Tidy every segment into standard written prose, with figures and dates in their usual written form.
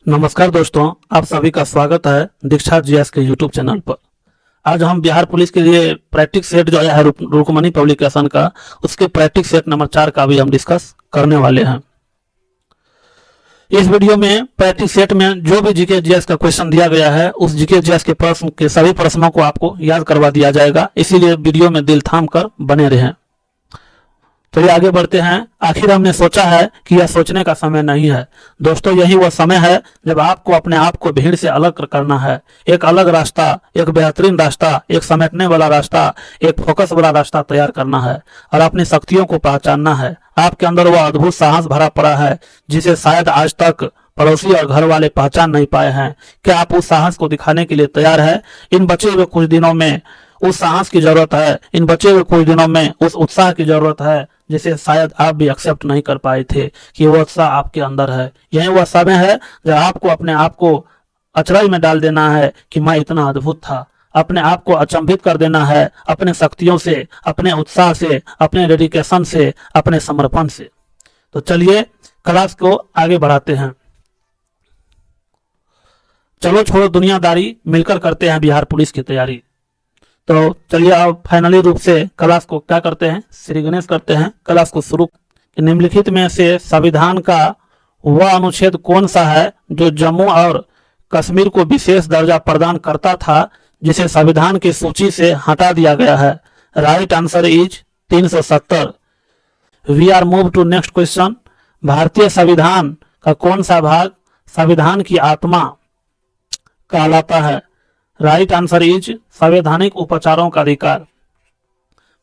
नमस्कार दोस्तों, आप सभी का स्वागत है दीक्षा जीएस के यूट्यूब चैनल पर। आज हम बिहार पुलिस के लिए प्रैक्टिस सेट जो आया है रुकमणी पब्लिकेशन का, उसके प्रैक्टिस सेट नंबर 4 का भी हम डिस्कस करने वाले हैं। इस वीडियो में प्रैक्टिस सेट में जो भी जीके जीएस का क्वेश्चन दिया गया है, उस जीके जीएस के प्रश्न के सभी प्रश्नों को आपको याद करवा दिया जाएगा, इसीलिए वीडियो में दिल थाम कर बने रहें। चलिए आगे बढ़ते हैं। आखिर हमने सोचा है कि यह सोचने का समय नहीं है दोस्तों, यही वह समय है जब आपको अपने आप को भीड़ से अलग करना है। एक अलग रास्ता, एक बेहतरीन रास्ता, एक समेटने वाला रास्ता, एक फोकस वाला रास्ता तैयार करना है और अपनी शक्तियों को पहचानना है। आपके अंदर वह अद्भुत साहस भरा पड़ा है जिसे शायद आज तक पड़ोसी और घर वाले पहचान नहीं पाए हैं। क्या आप उस साहस को दिखाने के लिए तैयार है? इन बचे हुए कुछ दिनों में उस साहस की जरूरत है, इन बचे हुए कुछ दिनों में उस उत्साह की जरूरत है जिसे शायद आप भी एक्सेप्ट नहीं कर पाए थे कि वो उत्साह आपके अंदर है। यही वह समय है जब आपको अपने आप को अचरज में डाल देना है कि मैं इतना अद्भुत था। अपने आप को अचंभित कर देना है अपने शक्तियों से, अपने उत्साह से, अपने डेडिकेशन से, अपने समर्पण से। तो चलिए क्लास को आगे बढ़ाते हैं। चलो छोड़ो दुनियादारी, मिलकर करते हैं बिहार पुलिस की तैयारी। तो चलिए अब फाइनली रूप से क्लास को क्या करते हैं, श्री गणेश करते हैं। क्लास को शुरू। निम्नलिखित में से संविधान का वह अनुच्छेद कौन सा है जो जम्मू और कश्मीर को विशेष दर्जा प्रदान करता था जिसे संविधान की सूची से हटा दिया गया है? Right answer is 370। We are move to next question. भारतीय संविधान का कौन सा भाग संविधान की आत्मा कहलाता है? राइट आंसर इज संवैधानिक उपचारों का अधिकार।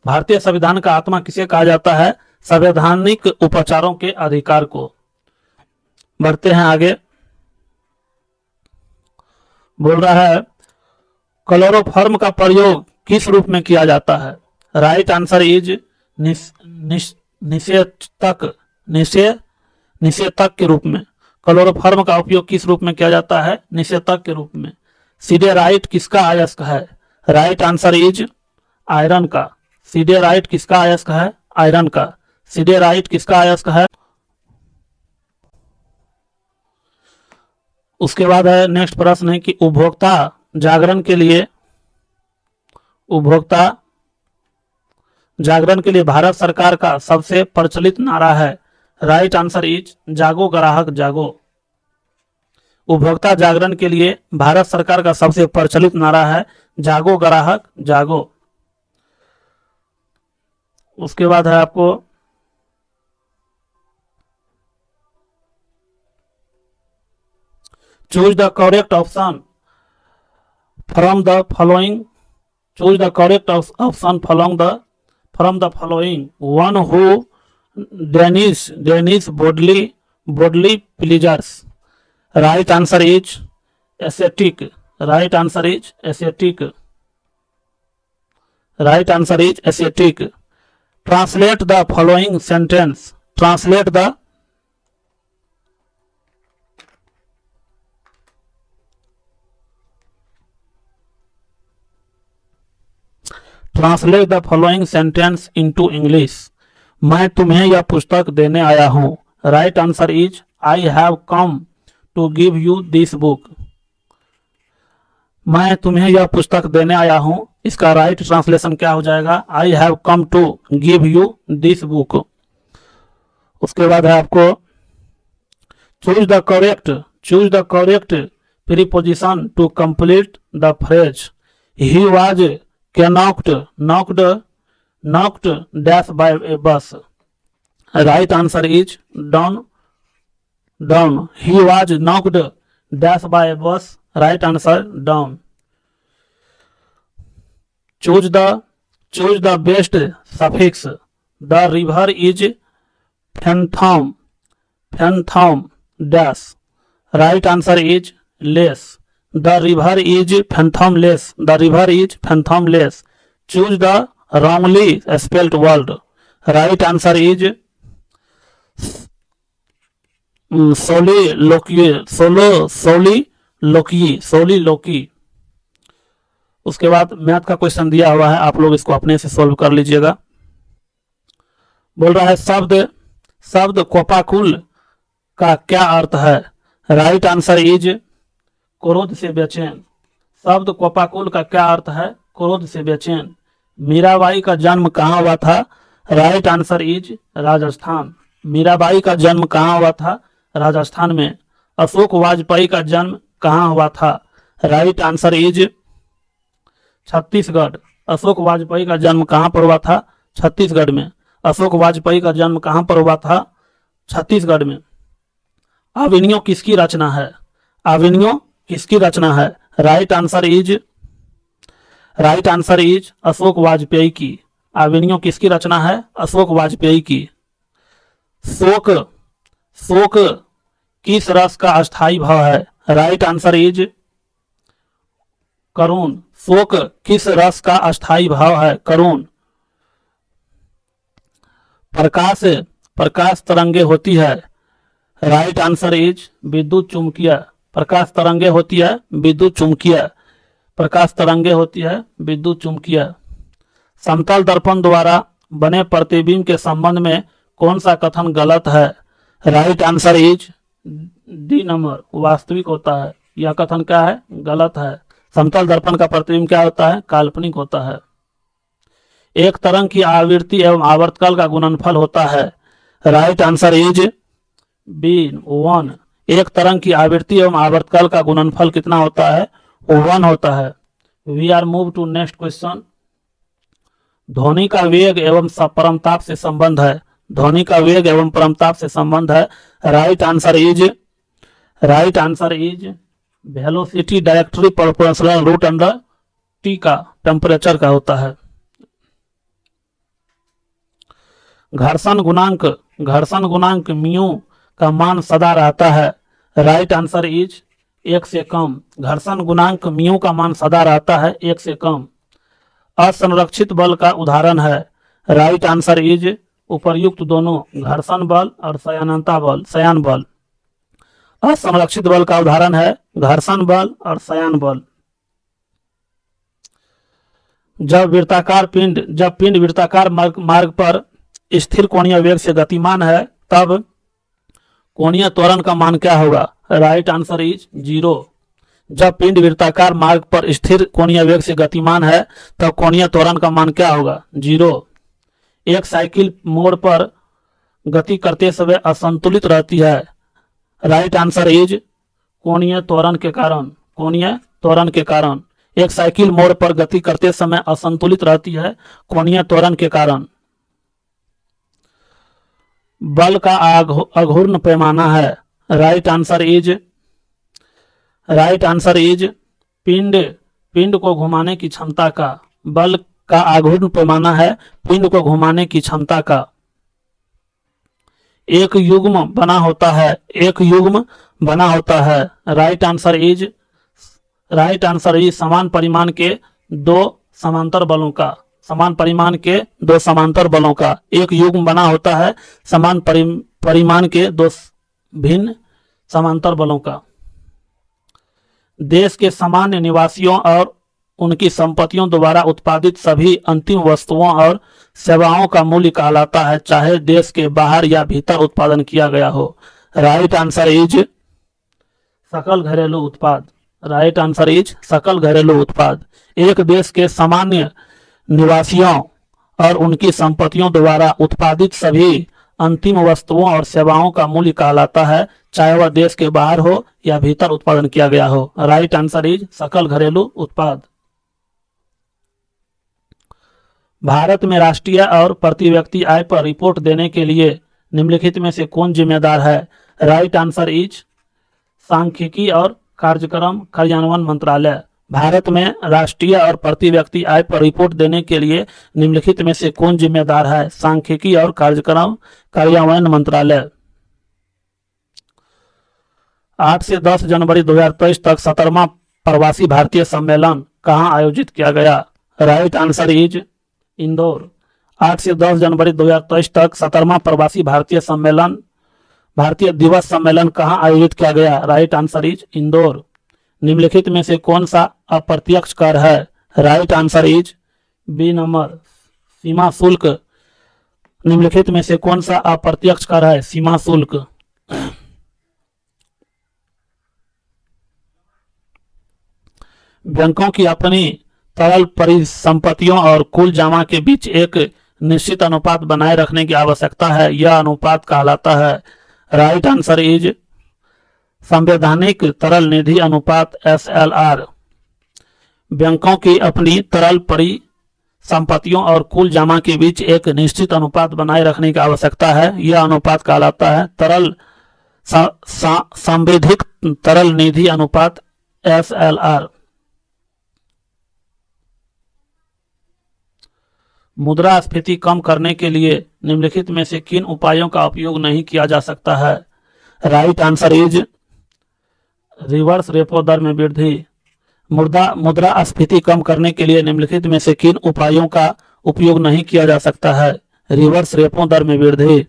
भारतीय संविधान का आत्मा किसे कहा जाता है? संवैधानिक उपचारों के अधिकार को। बढ़ते हैं आगे। बोल रहा है क्लोरोफॉर्म का प्रयोग किस रूप में किया जाता है? राइट आंसर इज निषेधक के रूप में। क्लोरोफॉर्म का उपयोग किस रूप में किया जाता है? निषेधक के रूप में। सीधे राइट किसका अयस्क है? राइट आंसर इज आयरन का। सीधे राइट किसका अयस्क है? आयरन का। सीधे राइट किसका अयस्क है? उसके बाद है नेक्स्ट प्रश्न है कि उपभोक्ता जागरण के लिए भारत सरकार का सबसे प्रचलित नारा है? राइट आंसर इज जागो ग्राहक जागो। उपभोक्ता जागरण के लिए भारत सरकार का सबसे प्रचलित नारा है जागो ग्राहक जागो। उसके बाद है आपको choose the correct option from the following. Choose the correct option from the following. One who denies bodily pleasures. Right answer is aesthetic. Right answer is aesthetic. Right answer is aesthetic. Translate the following sentence. Translate the following sentence into English. मैं तुम्हें यह पुस्तक देने आया हूं। Right answer is I have come to give you this book. मैं तुम्हें यह पुस्तक देने आया हूं, इसका राइट ट्रांसलेशन क्या हो जाएगा? I have come to give you this book. उसके बाद है आपको choose the correct preposition to complete the phrase. He was knocked dash by a bus. Right answer is down. He was knocked dash by a bus. Right answer down. Choose the best suffix. The river is phantom dash. Right answer is less. The river is phantomless. The river is phantomless. Choose the wrongly spelled word. Right answer is soliloquy. उसके बाद math का question दिया हुआ है, आप लोग इसको अपने से सोल्व कर लीजिएगा। बोल रहा है शब्द कोपाकुल का क्या अर्थ है? राइट आंसर इज क्रोध से बेचैन। शब्द कोपाकुल का क्या अर्थ है? क्रोध से बेचैन। मीराबाई का जन्म कहाँ हुआ था? Right answer is Rajasthan. Mirabai का जन्म कहाँ हुआ था? राजस्थान में। अशोक वाजपेयी का जन्म कहाँ हुआ था? Right answer is Chhattisgarh. Ashok Vajpayee का जन्म कहाँ पर हुआ था? छत्तीसगढ़ में। अशोक वाजपेयी का जन्म कहाँ पर हुआ था? छत्तीसगढ़ में। अविनियो किसकी रचना है? अविनियो किसकी रचना है? Right answer is Ashok Vajpayee की। अविनियो किसकी रचना है? अशोक वाजपेयी की। शोक शोक किस रस का अस्थाई भाव है? राइट आंसर इज करुण। शोक किस रस का अस्थाई भाव है? करुण। प्रकाश तरंगे होती है। राइट आंसर इज विद्युत चुंबकीय। प्रकाश तरंगे होती है विद्युत चुंबकीय। प्रकाश तरंगे होती है विद्युत चुंबकीय। समतल दर्पण द्वारा बने प्रतिबिंब के संबंध में कौन सा कथन गलत है? Right answer is D number, वास्तविक होता है। यह कथन क्या है? गलत है। समतल दर्पण का प्रतिबिंब क्या होता है? काल्पनिक होता है। एक तरंग की आवृत्ति एवं आवर्तकाल का गुणनफल होता है। Right answer is B 1। एक तरंग की आवृत्ति एवं आवर्तकाल का गुणनफल कितना होता है? 1 होता है। We are move to next question. ध्वनि का वेग एवं परमताप से संबंध है। ध्वनि का वेग एवं परमताप से संबंध है। Right answer is velocity directly proportional root under T का टेम्परेचर का होता है। घर्षण गुणांक म्यू का मान सदा रहता है। राइट आंसर इज 1 से कम। घर्षण गुणांक म्यू का मान सदा रहता है 1 से कम। असंरक्षित बल का उदाहरण है। राइट आंसर इज उपर्युक्त दोनों, घर्षण बल और शयान बल। असंरक्षित बल का उदाहरण है घर्षण बल और शयान बल। जब पिंड वृत्ताकार मार्ग पर स्थिर कोणीय वेग से गतिमान है तब कोणीय त्वरण का मान क्या होगा? Right answer is 0। जब पिंड वृत्ताकार मार्ग पर स्थिर कोणीय वेग से गतिमान है तब कोणीय त्वरण का मान क्या होगा? 0। एक साइकिल मोड़ पर गति करते समय असंतुलित रहती है। राइट आंसर इज कोणीय त्वरण के कारण। एक साइकिल मोड़ पर गति करते समय असंतुलित रहती है कोणीय त्वरण के कारण। बल का अघूर्ण पैमाना है। राइट आंसर इज पिंड को घुमाने की क्षमता का। बल का अघूर्ण पैमाना है पिंड को घुमाने की क्षमता का। एक युग्म बना होता है। राइट आंसर इज समान परिमाण के दो समांतर बलों का। एक युग्म बना होता है समान परिमाण के दो भिन्न समांतर बलों का। देश के सामान्य निवासियों और उनकी संपत्तियों द्वारा उत्पादित सभी अंतिम वस्तुओं और सेवाओं का मूल्य कहलाता है, चाहे देश के बाहर या भीतर उत्पादन किया गया हो। राइट आंसर इज सकल घरेलू उत्पाद। राइट आंसर इज सकल घरेलू उत्पाद। एक देश के सामान्य निवासियों और उनकी संपत्तियों द्वारा उत्पादित सभी अंतिम वस्तुओं और सेवाओं का मूल्य कहलाता है, चाहे वह देश के बाहर हो या भीतर उत्पादन किया गया हो। राइट आंसर इज सकल घरेलू उत्पाद। भारत में राष्ट्रीय और प्रति व्यक्ति आय पर रिपोर्ट देने के लिए निम्नलिखित में से कौन जिम्मेदार है? राइट आंसर इज सांख्यिकी और कार्यक्रम कार्यान्वयन मंत्रालय। भारत में राष्ट्रीय और प्रति व्यक्ति आय पर रिपोर्ट देने के लिए निम्नलिखित में से कौन जिम्मेदार है? सांख्यिकी और कार्यक्रम कार्यान्वयन मंत्रालय। 8 से 10 जनवरी 2023 तक 17वां प्रवासी भारतीय सम्मेलन कहाँ आयोजित किया गया? Right answer is Indore. 8 से 10 जनवरी 2023 तक 17वां प्रवासी भारतीय दिवस सम्मेलन कहाँ आयोजित किया गया? Right answer is Indore. निम्नलिखित में से कौन सा अप्रत्यक्ष कर है? Right answer is B number, सीमा शुल्क। निम्नलिखित में से कौन सा अप्रत्यक्ष कर है? सीमा शुल्क। बैंकों की अपनी तरल परिसंपत्तियों और कुल जमा के बीच एक निश्चित अनुपात बनाए रखने की आवश्यकता है। यह अनुपात कहलाता है, राइट आंसर इज संवैधानिक तरल निधि अनुपात SLR। बैंकों की अपनी तरल परिसंपत्तियों और कुल जमा के बीच एक निश्चित अनुपात बनाए रखने की आवश्यकता है। यह अनुपात कहलाता है तरल संवैधिक तरल निधि अनुपात SLR। मुद्रास्फीति कम करने के लिए निम्नलिखित में से किन उपायों का उपयोग नहीं किया जा सकता है? Right answer is reverse repo दर में वृद्धि। मुद्रास्फीति कम करने के लिए निम्नलिखित में से किन उपायों का उपयोग नहीं किया जा सकता है? रिवर्स रेपो दर में वृद्धि।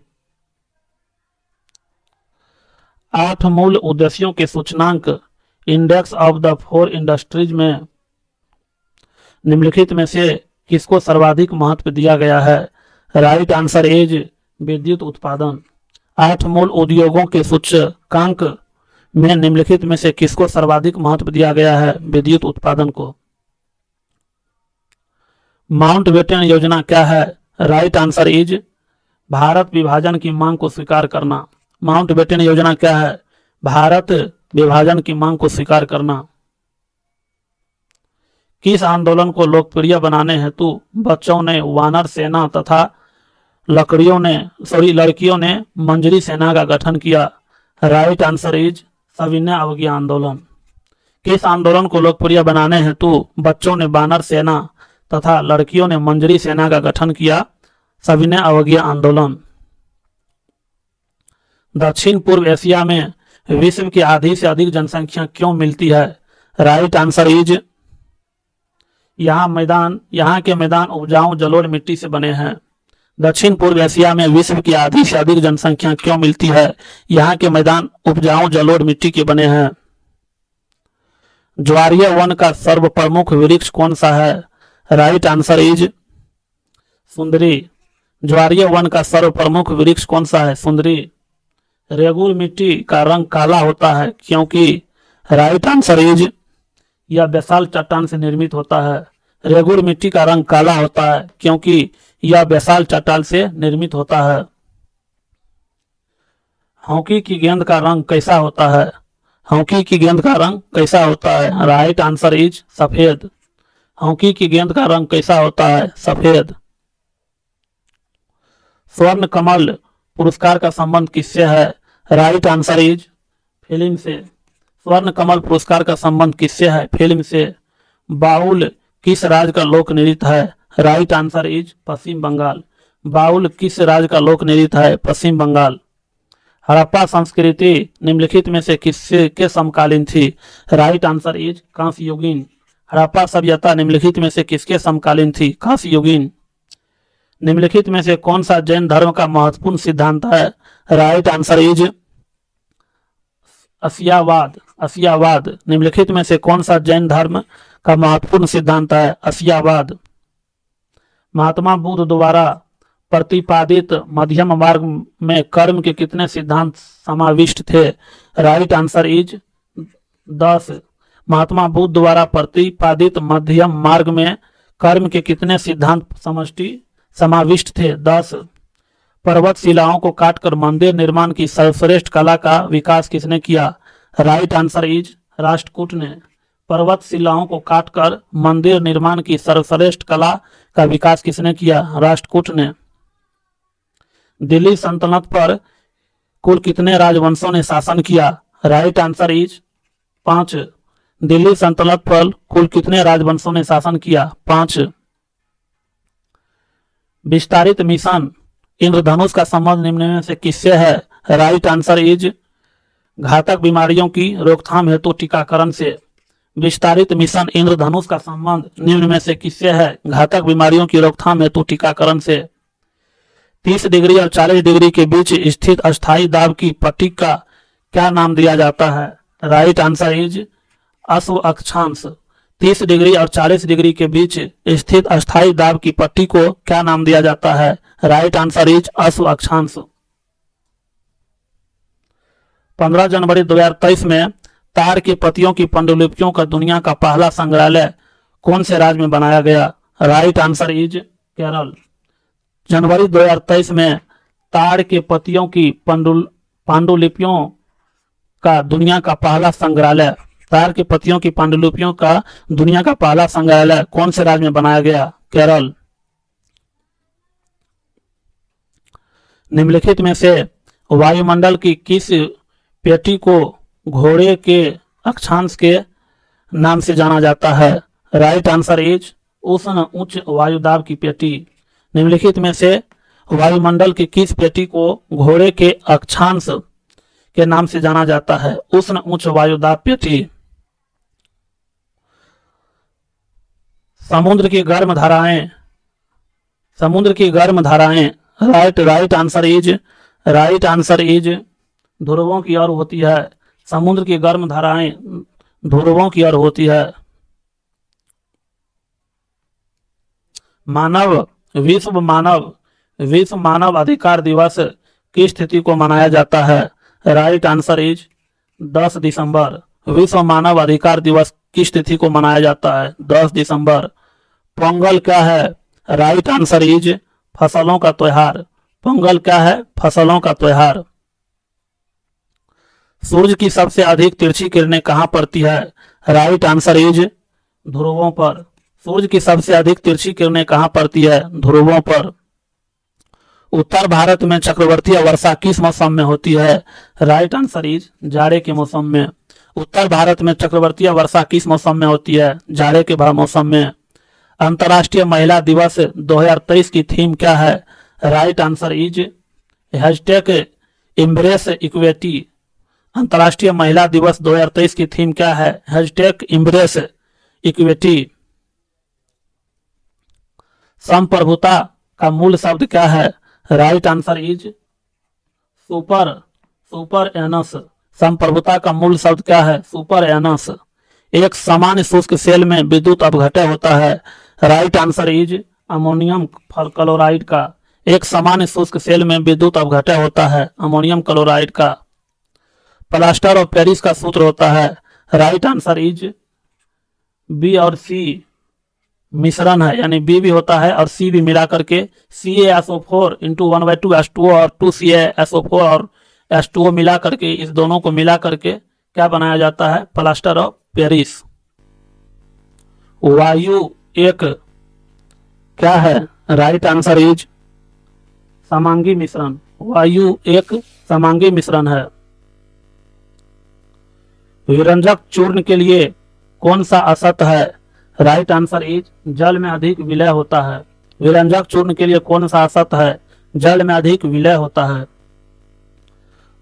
8 मूल उद्देश्यों के सूचकांक इंडेक्स ऑफ द 4 इंडस्ट्रीज में निम्नलिखित में से किसको सर्वाधिक महत्व दिया गया है? राइट आंसर इज विद्युत उत्पादन। 8 मूल उद्योगों के सूचकांक में निम्नलिखित में से किसको सर्वाधिक महत्व दिया गया है? विद्युत उत्पादन को। माउंटबेटन योजना क्या है? राइट आंसर इज भारत विभाजन की मांग को स्वीकार करना। माउंटबेटन योजना क्या है? भारत विभाजन की मांग को स्वीकार करना। किस आंदोलन को लोकप्रिय बनाने हेतु बच्चों ने वानर सेना तथा लड़कियों ने मंजरी सेना का गठन किया? राइट आंसर इज सविनय अवज्ञा आंदोलन। किस आंदोलन को लोकप्रिय बनाने हेतु बच्चों ने वानर सेना तथा लड़कियों ने मंजरी सेना का गठन किया? सविनय अवज्ञा आंदोलन। दक्षिण पूर्व एशिया में विश्व की आधी से अधिक जनसंख्या क्यों मिलती है? राइट आंसर इज यहाँ के मैदान उपजाऊ जलोढ़ मिट्टी से बने हैं। दक्षिण पूर्व एशिया में विश्व की आधी से अधिक जनसंख्या क्यों मिलती है? यहाँ के मैदान उपजाऊ जलोढ़ मिट्टी के बने हैं। ज्वारीय वन का सर्वप्रमुख वृक्ष कौन सा है? राइट आंसर इज सुंदरी। ज्वारीय वन का सर्वप्रमुख वृक्ष कौन सा है? सुंदरी। रेगुर मिट्टी का रंग काला होता है क्योंकि? राइट आंसर इज यह बेसाल्ट चट्टान से निर्मित होता है। रेगुर मिट्टी का रंग काला होता है क्योंकि यह बेसाल्ट चट्टान से निर्मित होता है। हॉकी की गेंद का रंग कैसा होता है? हॉकी की गेंद का रंग कैसा होता है? राइट आंसर इज सफेद। हॉकी की गेंद का रंग कैसा होता है? सफेद। स्वर्ण कमल पुरस्कार का संबंध किससे है? राइट आंसर इज फिल्म से। स्वर्ण कमल पुरस्कार का संबंध किससे है? फिल्म से। बाउल किस राज्य का लोक नृत्य है? Right answer is Paschim Bengal. Baul किस राज्य का लोक नृत्य है? पश्चिम बंगाल। हड़प्पा संस्कृति निम्नलिखित में से किसके समकालीन थी? राइट आंसर इज कांस्य युगीन। हड़प्पा सभ्यता निम्नलिखित में से किसके समकालीन थी? कांस्य युगीन। निम्नलिखित में से कौन सा जैन धर्म का महत्वपूर्ण सिद्धांत है? राइट आंसर इज अस्यावाद। अस्यावाद। निम्नलिखित में से कौन सा जैन धर्म का महत्वपूर्ण सिद्धांत है? अस्यावाद। महात्मा बुद्ध द्वारा प्रतिपादित मध्यम मार्ग में कर्म के कितने सिद्धांत समाविष्ट थे? Right answer is 10। Mahatma Buddha द्वारा प्रतिपादित मध्यम मार्ग में कर्म के कितने सिद्धांत समाविष्ट थे? 10। पर्वत शिलाओं को काटकर मंदिर निर्माण की सर्वश्रेष्ठ कला का विकास किसने किया? राइट आंसर इज राष्ट्रकूट ने। पर्वत शिलाओं को काटकर मंदिर निर्माण की सर्वश्रेष्ठ कला का विकास किसने किया? राष्ट्रकूट ने। दिल्ली सल्तनत पर कुल कितने राजवंशों ने शासन किया? Right answer is 5। दिल्ली सल्तनत पर कुल कितने राजवंशों ने शासन किया? 5। विस्तारित मिशन इंद्रधनुष का संबंध निम्न में से किससे है? राइट आंसर इज घातक बीमारियों की रोकथाम हेतु टीकाकरण से। विस्तारित मिशन इंद्रधनुष का संबंध निम्न में से किससे है? घातक बीमारियों की रोकथाम हेतु टीकाकरण से। 30 डिग्री और 40 डिग्री के बीच स्थित अस्थायी दाब की पट्टी का क्या नाम दिया जाता है? राइट आंसर इज अश्व अक्षांश। 30 डिग्री और 40 डिग्री के बीच स्थित अस्थायी दाब की पट्टी को क्या नाम दिया जाता है? राइट आंसर इज अश्व अक्षांश। 15 जनवरी 2023 में ताड़ के पत्तियों की पांडुलिपियों का दुनिया का पहला संग्रहालय कौन से राज्य में बनाया गया? Right answer is Kerala. जनवरी 2023 में ताड़ के पत्तियों की पांडुलिपियों का दुनिया का पहला संग्रहालय, ताड़ के पत्तियों की पांडुलिपियों का दुनिया का पहला संग्रहालय कौन से राज्य में बनाया गया? केरल। निम्नलिखित में से वायुमंडल की किस पेटी को घोड़े के अक्षांश के नाम से जाना जाता है? राइट आंसर इज उष्ण उच्च वायुदाब की पेटी। निम्नलिखित में से वायुमंडल की किस पेटी को घोड़े के अक्षांश के नाम से जाना जाता है? उष्ण उच्च वायुदाब पेटी। समुद्र की गर्म धाराएं, समुद्र की गर्म धाराएं राइट आंसर इज ध्रुवों की ओर होती है। समुद्र की गर्म धाराएं ध्रुवों की ओर होती है। विश्व मानव अधिकार दिवस किस तिथि को मनाया जाता है? राइट आंसर इज 10 दिसंबर। विश्व मानव अधिकार दिवस किस तिथि को मनाया जाता है? 10 दिसंबर। पोंगल क्या है? राइट आंसर इज फसलों का त्योहार। पोंगल क्या है? फसलों का त्योहार। सूर्य की सबसे अधिक तिरछी किरणें कहां पड़ती है? राइट आंसर इज ध्रुवों पर। सूर्य की सबसे अधिक तिरछी किरणें कहां पड़ती है? ध्रुवों पर। उत्तर भारत में चक्रवर्तीय वर्षा किस मौसम में होती है? राइट आंसर इज जाड़े के मौसम में। उत्तर भारत में चक्रवर्तीय वर्षा किस मौसम में होती है? जाड़े के मौसम में। अंतर्राष्ट्रीय महिला दिवस 2023 की थीम क्या है? Right answer is hashtag embrace equity. अंतर्राष्ट्रीय महिला दिवस 2023 की थीम क्या है? Hashtag embrace equity. संप्रभुता का मूल शब्द क्या है? Right answer is super anus. संप्रभुता का मूल शब्द क्या है? Super anus. एक सामान्य शुष्क सेल में विद्युत अपघटय होता है। Right answer is ammonium chloride का। एक सामान्य शुष्क सेल में विद्युत अपघटय होता है अमोनियम क्लोराइड का। प्लास्टर ऑफ पेरिस का सूत्र होता है। राइट आंसर इज बी और सी मिश्रण है, यानी बी भी होता है और सी भी मिला करके CaSO4 इंटू 1/2 H2O और 2 CaSO4 और H2O मिला करके, इस दोनों को मिला करके क्या बनाया जाता है? Plaster of Paris. वायु एक क्या है? राइट आंसर इज समांगी मिश्रण। वायु एक समांगी मिश्रण है। विरंजक चूर्ण के लिए कौन सा असत्य है? राइट आंसर इज जल में अधिक विलय होता है। विरंजक चूर्ण के लिए कौन सा असत्य है? जल में अधिक विलय होता है।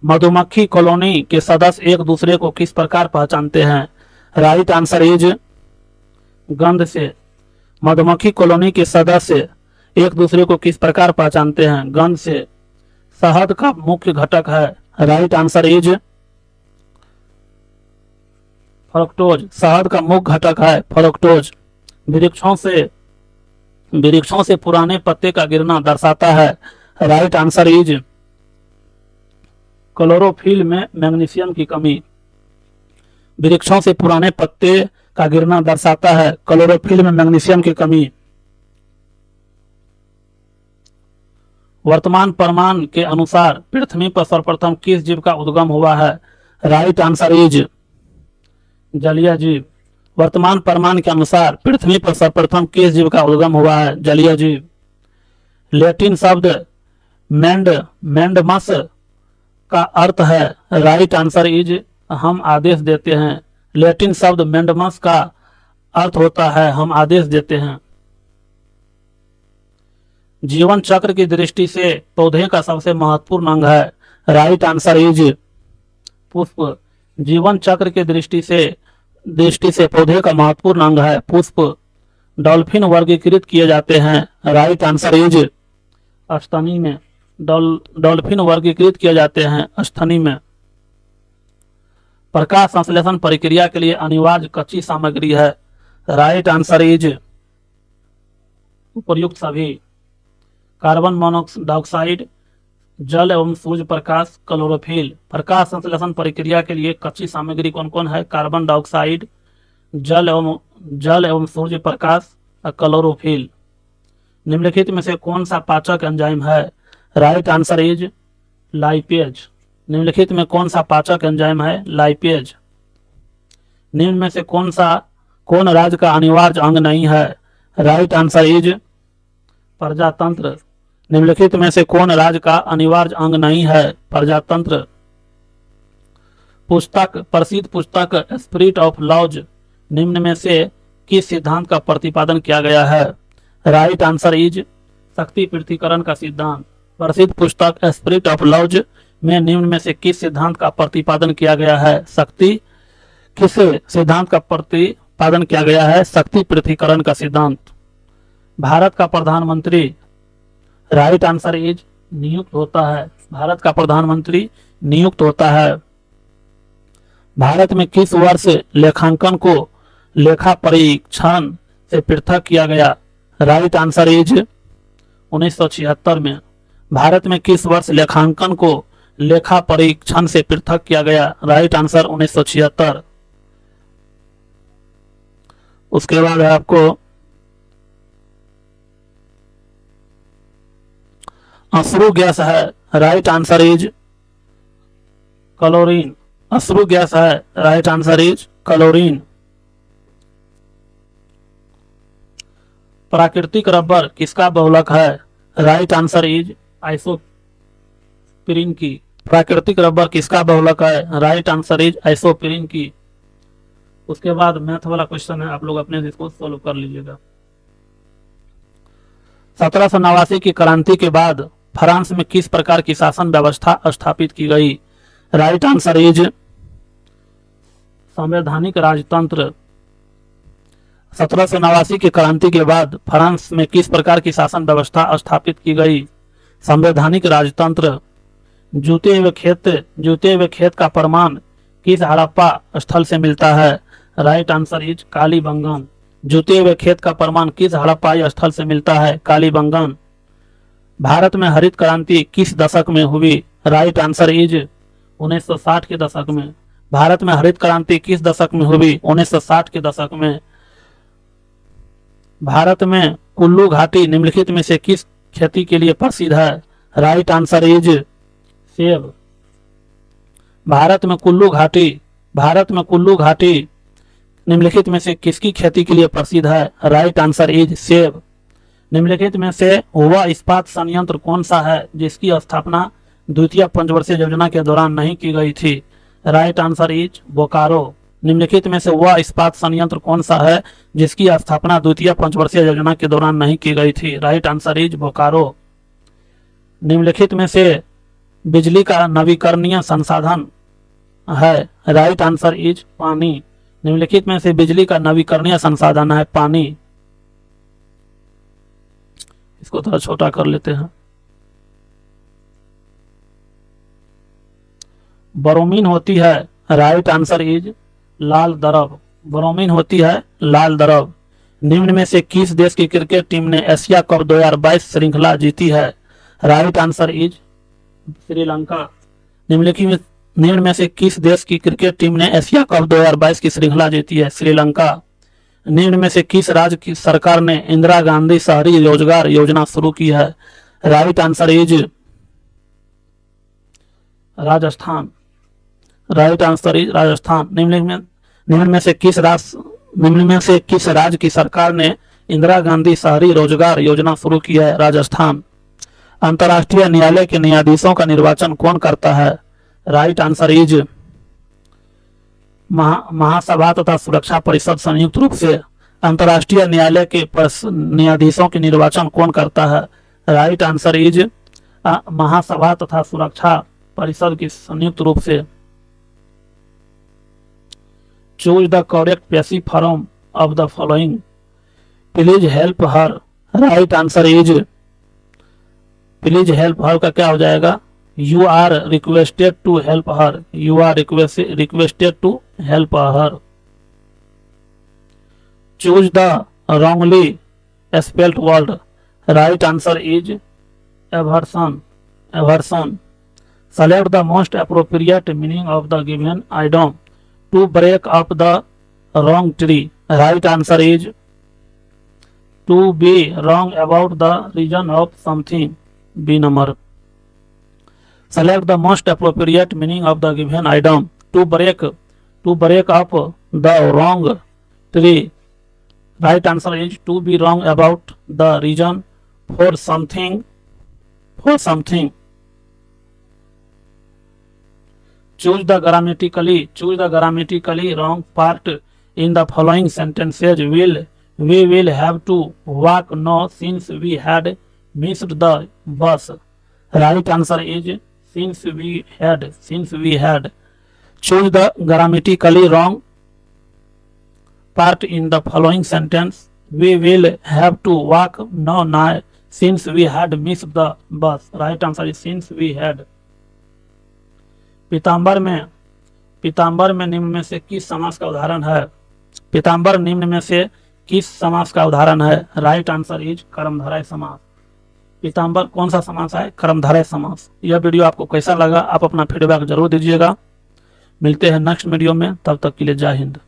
मधुमक्खी कॉलोनी के सदस्य एक दूसरे को किस प्रकार पहचानते हैं? राइट आंसर इज गंध से। मधुमक्खी कॉलोनी के सदस्य एक दूसरे को किस प्रकार पहचानते हैं? गंध से। शहद का मुख्य घटक है। Right answer is fructose. शहद का मुख्य घटक है फ्रक्टोज। वृक्षों से पुराने पत्ते का गिरना दर्शाता है। राइट आंसर इज क्लोरोफिल में मैग्नीशियम की कमी। वृक्षों से पुराने पत्ते का गिरना दर्शाता है क्लोरोफिल में मैग्नीशियम की कमी। वर्तमान प्रमाण के अनुसार पृथ्वी पर सर्वप्रथम किस जीव का उद्गम हुआ है? राइट आंसर इज जलीय जीव। वर्तमान प्रमाण के अनुसार पृथ्वी पर सर्वप्रथम किस जीव का उद्गम हुआ है? जलीय जीव। लैटिन शब्द मैंडमस का अर्थ है। राइट आंसर इज हम आदेश देते हैं। लैटिन शब्द मैंडमस का अर्थ होता है हम आदेश देते हैं। जीवन चक्र की दृष्टि से पौधे का सबसे महत्वपूर्ण अंग है। राइट आंसर इज पुष्प। जीवन चक्र की दृष्टि से पौधे का महत्वपूर्ण अंग है पुष्प। डॉल्फिन वर्गीकृत किए जाते हैं। राइट आंसर इज स्तनी में। डॉल्फिन वर्गीकृत किए जाते हैं स्तनी में। प्रकाश संश्लेषण प्रक्रिया के लिए अनिवार्य कच्ची सामग्री है। राइट आंसर इज उपर्युक्त सभी। कार्बन मोनोऑक्साइड, जल एवं सूर्य प्रकाश, क्लोरोफिल। प्रकाश संश्लेषण प्रक्रिया के लिए कच्ची सामग्री कौन कौन है? कार्बन डाइऑक्साइड, जल एवं सूर्य प्रकाश और क्लोरोफिल। निम्नलिखित में से कौन सा पाचक एंजाइम है? Right answer is lipase. निम्नलिखित में कौन सा पाचक एंजाइम है? लाइपेज। निम्न में से कौन राज्य का अनिवार्य अंग नहीं है? राइट आंसर इज प्रजातंत्र। निम्नलिखित में से कौन राज्य का अनिवार्य अंग नहीं है? प्रजातंत्र। प्रसिद्ध पुस्तक स्पिरिट ऑफ लॉज निम्न में से किस सिद्धांत का प्रतिपादन किया गया है? राइट आंसर इज शक्ति पृथक्करण का सिद्धांत। प्रसिद्ध पुस्तक स्पिरिट ऑफ लॉज में निम्न में से किस सिद्धांत का प्रतिपादन किया गया है? किस सिद्धांत का प्रतिपादन किया गया है? शक्ति पृथक्करण का सिद्धांत। भारत का प्रधानमंत्री, राइट आंसर इज नियुक्त होता है। भारत का प्रधानमंत्री नियुक्त होता है। भारत में किस वर्ष लेखांकन को लेखा परीक्षण से पृथक किया गया? राइट आंसर इज 1976 में। भारत में किस वर्ष लेखांकन को लेखा परीक्षण से पृथक किया गया? Right answer 1976। उसके बाद है आपको अश्रु गैस है। Right answer is chlorine. अश्रु गैस है। Right answer is chlorine. प्राकृतिक रबर किसका बहुलक है? राइट आंसर इज आइसोप्रीन की। प्राकृतिक रबर किसका बहुलक है? राइट आंसर इज आइसोप्रीन की। उसके बाद मैथ वाला क्वेश्चन है, आप लोग अपने इसको सोल्व कर लीजिएगा। 1789 की क्रांति के बाद फ्रांस में किस प्रकार की शासन व्यवस्था स्थापित की गई? राइट आंसर इज संवैधानिक राजतंत्र। 1789 की क्रांति के बाद फ्रांस में किस प्रकार की शासन व्यवस्था स्थापित की गई? संवैधानिक राजतंत्र। जूते हुए खेत का प्रमाण किस हड़प्पा स्थल से मिलता है? Right answer is Kalibangan. जूते हुए खेत का प्रमाण किस हड़प्पाई स्थल से मिलता है? कालीबंगन। भारत में हरित क्रांति किस दशक में हुई? राइट आंसर इज 1960 के दशक में। भारत में हरित क्रांति किस दशक में हुई? 1960 के दशक में। भारत में कुल्लू घाटी निम्नलिखित में से किस खेती के लिए प्रसिद्ध है? राइट आंसर इज सेब। भारत में कुल्लू घाटी निम्नलिखित में से किसकी खेती के लिए प्रसिद्ध है? राइट आंसर इज सेब। निम्नलिखित में से वह इस्पात संयंत्र कौन सा है जिसकी स्थापना द्वितीय पंचवर्षीय योजना के दौरान नहीं की गई थी? Right answer is Bokaro. निम्नलिखित में से वह इस्पात संयंत्र कौन सा है जिसकी स्थापना द्वितीय पंचवर्षीय योजना के दौरान नहीं की गई थी? Right answer is Bokaro. निम्नलिखित में से बिजली का नवीकरणीय संसाधन है? राइट आंसर इज पानी। निम्नलिखित में से बिजली का नवीकरणीय संसाधन है पानी। इसको थोड़ा छोटा कर लेते हैं। ब्रोमीन होती है। राइट आंसर इज लाल द्रव। ब्रोमीन होती है लाल द्रव। निम्न में से किस देश की क्रिकेट टीम ने एशिया कप 2022 श्रृंखला जीती है? Right answer is Sri Lanka. निम्न में से किस देश की क्रिकेट टीम ने एशिया कप 2022 की श्रृंखला जीती है? श्रीलंका। निम्न में से किस राज्य की सरकार ने इंदिरा गांधी शहरी रोजगार योजना शुरू की है? Right answer is Rajasthan. Right answer is Rajasthan. निम्न में से किस राज्य की सरकार ने इंदिरा गांधी शहरी रोजगार योजना शुरू की है? राजस्थान। अंतर्राष्ट्रीय न्यायालय के न्यायाधीशों का निर्वाचन कौन करता है? राइट आंसर इज महासभा तथा सुरक्षा परिषद संयुक्त रूप से। अंतर्राष्ट्रीय न्यायालय के न्यायाधीशों के निर्वाचन कौन करता है? राइट आंसर इज महासभा तथा सुरक्षा परिषद की संयुक्त रूप से। Choose the correct passive form of the following. Please help her. Right answer is please help her का क्या हो जाएगा? You are requested to help her. You are requested to help her. Choose the wrongly spelled word. Right answer is aversion. version. Select the most appropriate meaning of the given idiom to break up the wrong tree. Right answer is to be wrong about the reason of something. B number. Select the most appropriate meaning of the given idiom to break up the wrong tree. Right answer is to be wrong about the reason for something. Choose the grammatically wrong part in the following sentences. We will have to walk now since we had missed the bus. Right answer is since we had. Choose the grammatically wrong part in the following sentence. We will have to walk now since we had missed the bus. Right answer is since we had. पीताम्बर में निम्न में से किस समास का उदाहरण है? पीताम्बर निम्न में से किस समास का उदाहरण है? राइट आंसर इज कर्मधारय समास। पीताम्बर कौन सा समास है? कर्मधारय समास। यह वीडियो आपको कैसा लगा? आप अपना फीडबैक जरूर दीजिएगा। मिलते हैं नेक्स्ट वीडियो में, तब तक के लिए जय हिंद।